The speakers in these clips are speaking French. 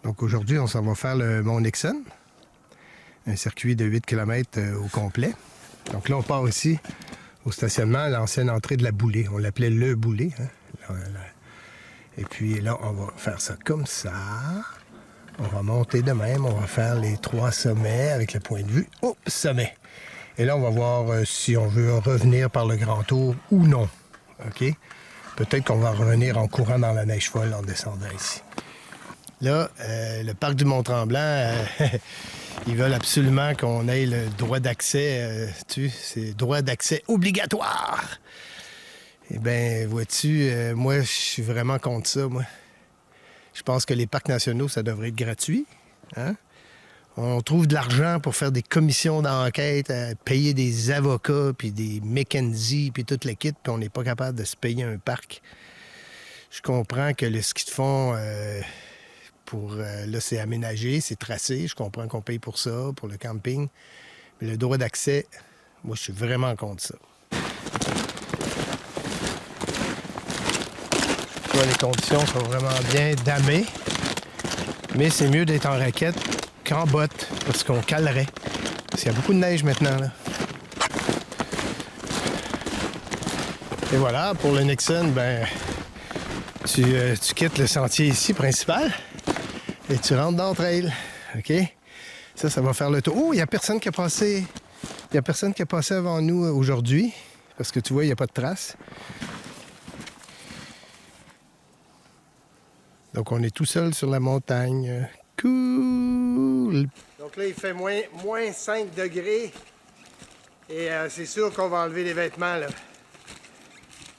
Donc aujourd'hui, on s'en va faire le Mont Nixon, un circuit de 8 km au complet. Donc là, on part ici au stationnement à l'ancienne entrée de la Boulée. On l'appelait le Boulée. Hein? Et puis là, on va faire ça comme ça. On va monter de même. On va faire les 3 sommets avec le point de vue au sommet. Et là, on va voir si on veut revenir par le grand tour ou non. OK? Peut-être qu'on va revenir en courant dans la neige folle en descendant ici. Là, le parc du Mont-Tremblant, ils veulent absolument qu'on ait le droit d'accès. C'est droit d'accès obligatoire. Eh bien, vois-tu, moi, je suis vraiment contre ça, moi. Je pense que les parcs nationaux, ça devrait être gratuit. Hein? On trouve de l'argent pour faire des commissions d'enquête, payer des avocats, puis des McKenzie, puis toute la kit, puis on n'est pas capable de se payer un parc. Je comprends que le ski de fond, là, c'est aménagé, c'est tracé. Je comprends qu'on paye pour ça, pour le camping. Mais le droit d'accès, moi, je suis vraiment contre ça. Les conditions sont vraiment bien damées. Mais c'est mieux d'être en raquette qu'en botte, parce qu'on calerait. Parce qu'il y a beaucoup de neige maintenant, là. Et voilà, pour le Nixon, ben, tu quittes le sentier ici, principal, et tu rentres dans le trail. OK? Ça va faire le tour. Oh, il n'y a personne qui a passé. Il n'y a personne qui a passé avant nous aujourd'hui, parce que tu vois, il n'y a pas de traces. Donc, on est tout seul sur la montagne. Cool! Donc là, il fait moins 5 degrés. Et c'est sûr qu'on va enlever les vêtements, là.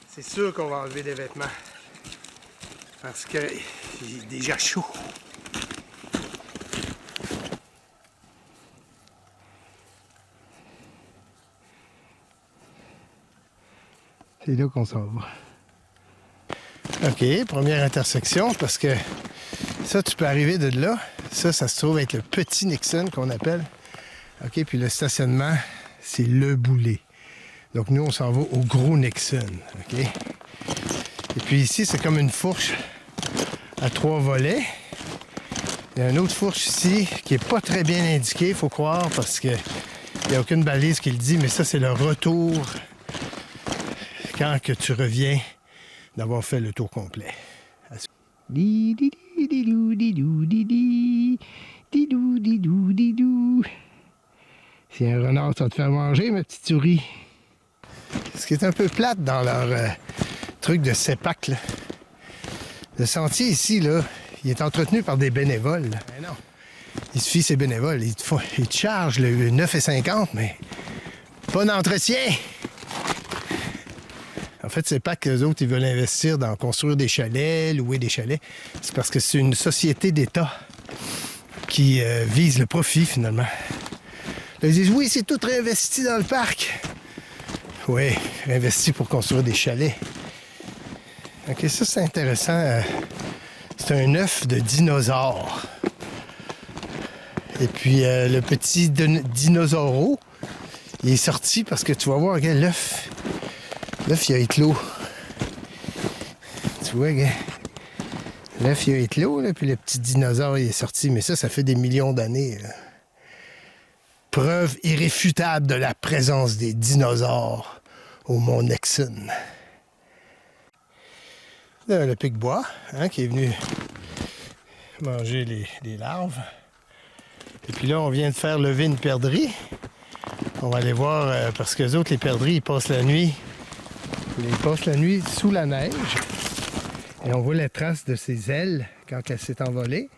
C'est sûr qu'on va enlever les vêtements. Parce qu'il est déjà chaud. C'est là qu'on s'en va. OK, première intersection, parce que ça, tu peux arriver de là. Ça se trouve être le petit Nixon qu'on appelle. OK, puis le stationnement, c'est le Boulée. Donc nous, on s'en va au gros Nixon. OK? Et puis ici, c'est comme une fourche à 3 volets. Il y a une autre fourche ici qui n'est pas très bien indiquée, il faut croire, parce qu'il n'y a aucune balise qui le dit, mais ça, c'est le retour quand que tu reviens d'avoir fait le tour complet. Si un renard, ça te fait manger, ma petite souris. Ce qui est un peu plate dans leur truc de CEPAC, là. Le sentier ici, là, il est entretenu par des bénévoles. Mais non. Il suffit ces bénévoles. Ils te chargent le 9,50, mais pas d'entretien. En fait, c'est pas que les autres, ils veulent investir dans construire des chalets, louer des chalets. C'est parce que c'est une société d'État qui vise le profit, finalement. Là, ils disent, oui, c'est tout réinvesti dans le parc. Oui, investi pour construire des chalets. OK, ça, c'est intéressant. C'est un œuf de dinosaure. Et puis, le petit dinosauro, il est sorti parce que tu vas voir, regarde, l'œuf, il a éclos. Tu vois, regarde. L'œuf, il a éclos, là, puis le petit dinosaure, il est sorti. Mais ça fait des millions d'années, là. Preuve irréfutable de la présence des dinosaures au Mont Nixon. Là, le pic-bois, hein, qui est venu manger les larves. Et puis là, on vient de faire lever une perdrix. On va aller voir, parce que les autres, les perdrix, ils passent la nuit. Ils passent la nuit sous la neige. Et on voit la trace de ses ailes quand elle s'est envolée.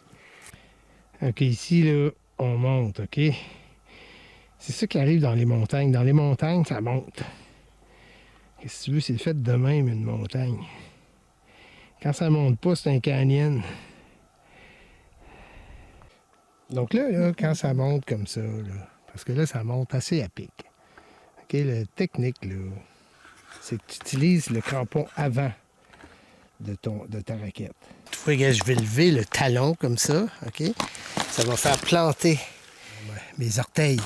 OK, ici, là, on monte, OK? C'est ça qui arrive dans les montagnes. Dans les montagnes, ça monte. Qu'est-ce que tu veux, c'est fait de même, une montagne. Quand ça monte pas, c'est un canyon. Donc là, quand ça monte comme ça, là, parce que là, ça monte assez à pic. OK, la technique, là, c'est que tu utilises le crampon avant de ta raquette. Tu vois, je vais lever le talon comme ça, OK? Ça va faire planter mes orteils.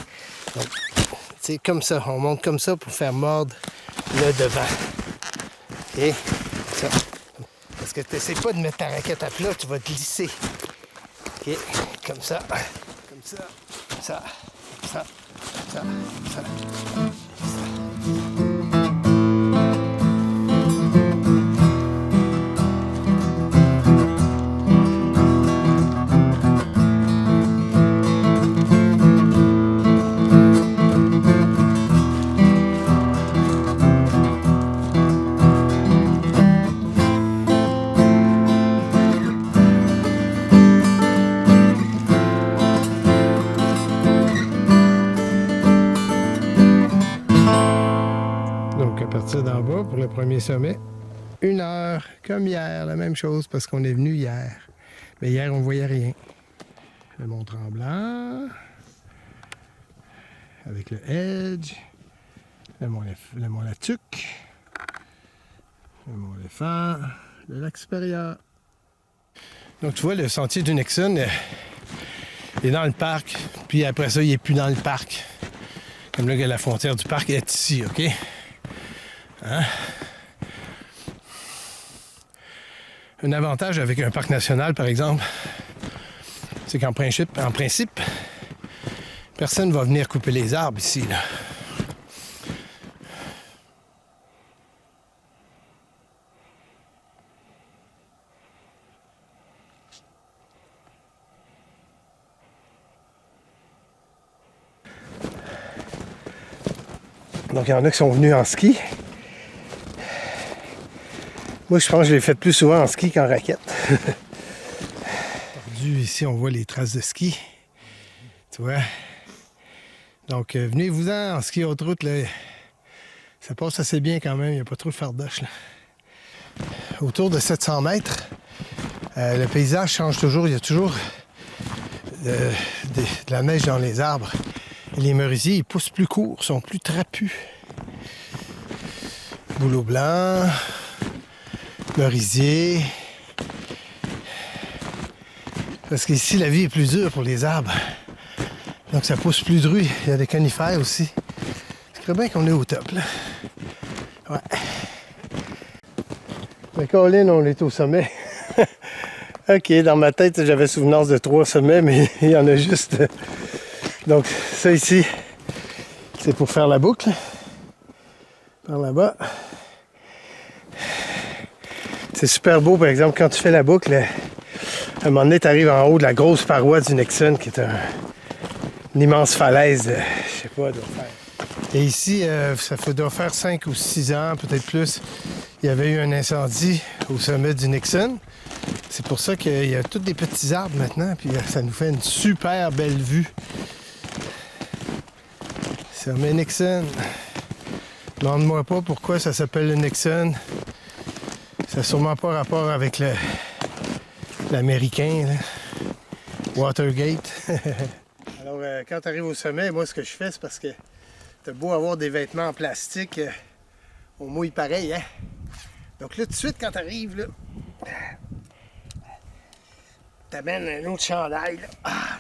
Donc, c'est comme ça. On monte comme ça pour faire mordre le devant. OK? Ça. Parce que tu n'essaies pas de mettre ta raquette à plat, tu vas te glisser. OK, comme ça, ça, ça, ça, ça, ça. Donc, à partir d'en bas, pour le premier sommet, 1 heure, comme hier, la même chose, parce qu'on est venu hier. Mais hier, on ne voyait rien. Le Mont Tremblant, avec le Edge, le Mont Latuc, le Mont Éléphant, le lac Supérieur. Donc, tu vois, le sentier du Nixon est dans le parc, puis après ça, il n'est plus dans le parc. Comme là, la frontière du parc est ici, OK? Hein? Un avantage avec un parc national, par exemple, c'est qu'en principe, personne ne va venir couper les arbres ici, là. Donc, il y en a qui sont venus en ski. Moi, je pense que je l'ai fait plus souvent en ski qu'en raquette. Ici, on voit les traces de ski. Tu vois? Donc, venez-vous-en en ski haute route, là. Ça passe assez bien quand même. Il n'y a pas trop de fardoche, là. Autour de 700 mètres, le paysage change toujours. Il y a toujours de la neige dans les arbres. Et les merisiers, ils poussent plus courts, sont plus trapus. Bouleau blanc, merisier. Parce qu'ici, la vie est plus dure pour les arbres. Donc, ça pousse plus dru. Il y a des conifères aussi. Je crois bien qu'on est au top, là. Ouais. Mais Colin, on est au sommet. OK, dans ma tête, j'avais souvenance de 3 sommets, mais il y en a juste... Donc, ça ici, c'est pour faire la boucle. Par là-bas. C'est super beau, par exemple, quand tu fais la boucle, à un moment donné, tu arrives en haut de la grosse paroi du Nixon, qui est une immense falaise de, je sais pas, doit faire. Et ici, doit faire 5 ou 6 ans, peut-être plus, il y avait eu un incendie au sommet du Nixon. C'est pour ça qu'il y a tous des petits arbres maintenant, puis ça nous fait une super belle vue. Sommet Nixon. Demande-moi pas pourquoi ça s'appelle le Nixon. Ça n'a sûrement pas rapport avec l'américain, là. Watergate. Alors, quand tu arrives au sommet, moi, ce que je fais, c'est parce que t'as beau avoir des vêtements en plastique, on mouille pareil, hein? Donc là, tout de suite, quand tu arrives, là, t'amènes un autre chandail, là. Ah,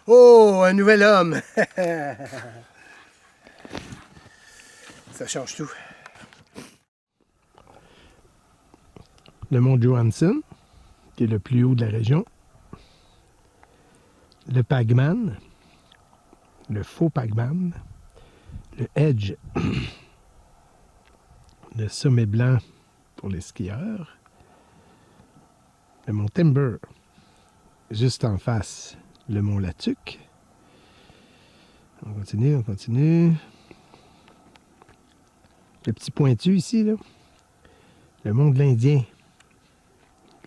oh, un nouvel homme! Ça change tout. Le mont Johansson, qui est le plus haut de la région. Le Pagman, le faux Pagman. Le Edge, le sommet blanc pour les skieurs. Le mont Timber, juste en face, le mont Latuc. On continue, on continue. Le petit pointu ici, là, le mont de l'Indien.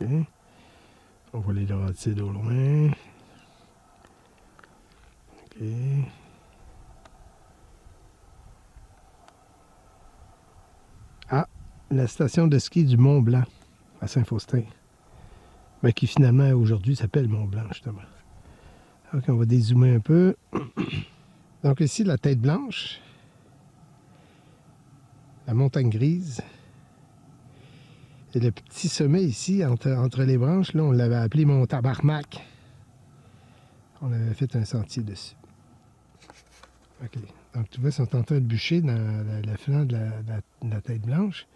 OK. On voit les Laurentides au loin. OK. Ah, la station de ski du Mont Blanc à Saint-Faustin. Mais qui finalement aujourd'hui s'appelle Mont Blanc, justement. Donc on va dézoomer un peu. Donc ici, la tête blanche. La montagne grise. Et le petit sommet ici, entre les branches, là, on l'avait appelé Mont Tabarnak. On avait fait un sentier dessus. OK. Donc tu vois, ils sont en train de bûcher dans le flanc de la tête blanche.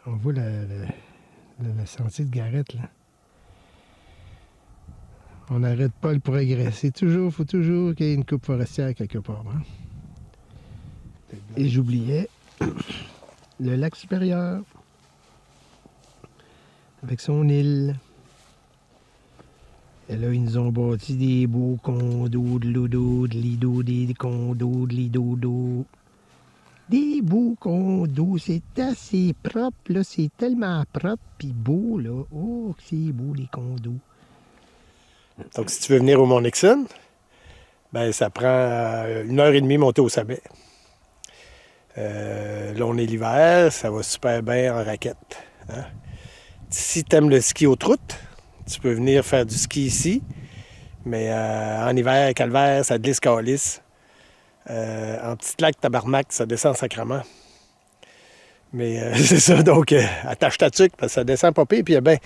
On voit le sentier de Garrett, là. On n'arrête pas le progrès. Faut toujours qu'il y ait une coupe forestière quelque part. Hein? Et j'oubliais le lac supérieur avec son île. Et là, ils nous ont bâti des beaux condos de l'eau de lido, des condos de lido. Des beaux condos, c'est assez propre, là, c'est tellement propre puis beau, là. Oh, c'est beau, les condos. Donc, si tu veux venir au Mont Nixon, ben ça prend 1h30 monter au sommet. Là, on est l'hiver, ça va super bien en raquette. Hein? Si tu aimes le ski aux troutes, tu peux venir faire du ski ici, mais en hiver, calvaire, ça glisse calisse. En petite lac tabarnak, ça descend sacrément. Mais c'est ça, donc attache ta tuque parce que ça descend pas pire. Puis ben,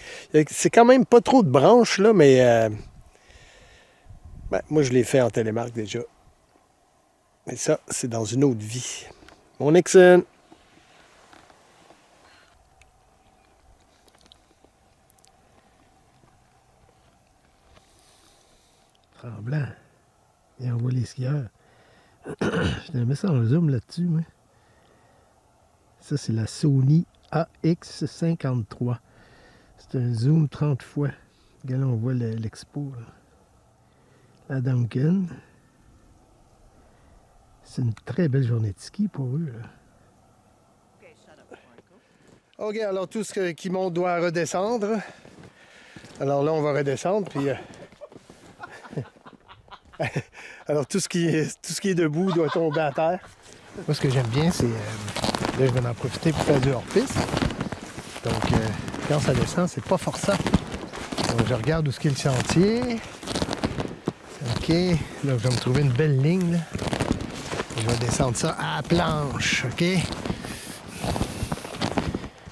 c'est quand même pas trop de branches, là, mais moi je l'ai fait en télémarque déjà. Mais ça, c'est dans une autre vie. Mon Nixon! Tremblant. Et on voit les skieurs. Je te mets ça en zoom là-dessus, moi. Ça, c'est la Sony AX53. C'est un zoom 30 fois. Regarde, là, on voit l'expo. La Duncan. C'est une très belle journée de ski pour eux. Là. OK, alors tout ce qui monte doit redescendre. Alors là, on va redescendre, puis... Alors tout ce qui est debout doit tomber à terre. Moi, ce que j'aime bien, c'est... là, je vais en profiter pour faire du hors-piste. Donc, quand ça descend, c'est pas forçant. Donc, je regarde où est-ce qu'est le sentier. OK. Là, je vais me trouver une belle ligne, là. Je vais descendre ça à la planche, OK?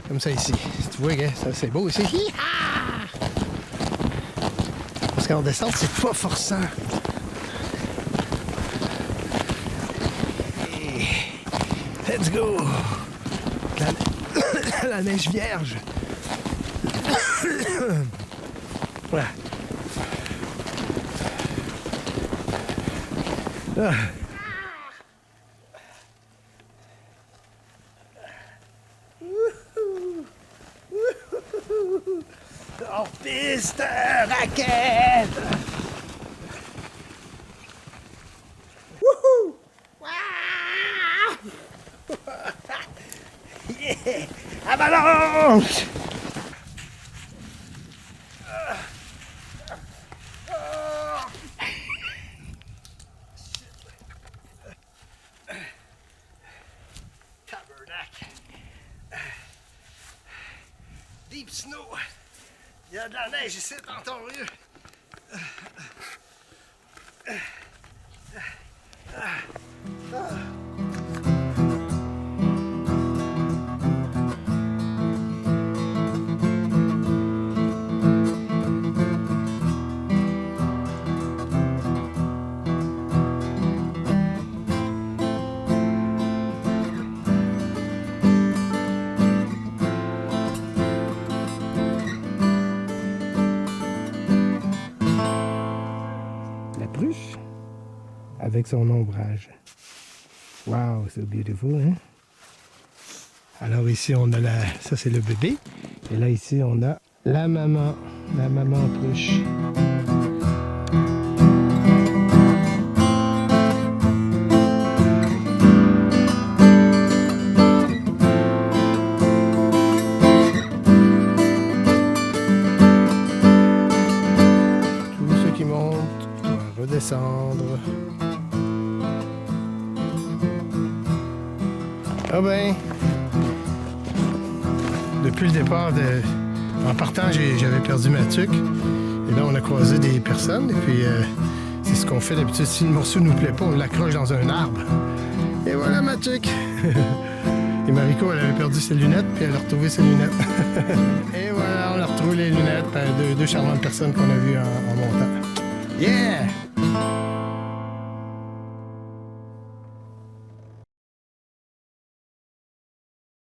Comme ça ici. Si tu vois, ça c'est beau ici. Hi-ha! Parce qu'en descente, c'est pas forçant. Et... let's go! La neige vierge. Voilà. Ah. Hors-piste, raquette! Wouhou! Yeah! Avalanche! Tabernacle! Deep snow! Il y a de la neige ici, Ontario. Avec son ombrage. Wow, c'est beautiful, hein? Alors ici, on a ça c'est le bébé. Et là, ici, on a la maman pruche. Tous ceux qui montent doivent redescendre. Ah ben, depuis le départ, en partant, j'avais perdu ma tuque. Et là, on a croisé des personnes. Et puis, c'est ce qu'on fait d'habitude. Si le morceau ne nous plaît pas, on l'accroche dans un arbre. Et voilà ma tuque. Et Mariko, elle avait perdu ses lunettes, puis elle a retrouvé ses lunettes. Et voilà, on a retrouvé les lunettes par deux charmantes personnes qu'on a vues en montant. Yeah!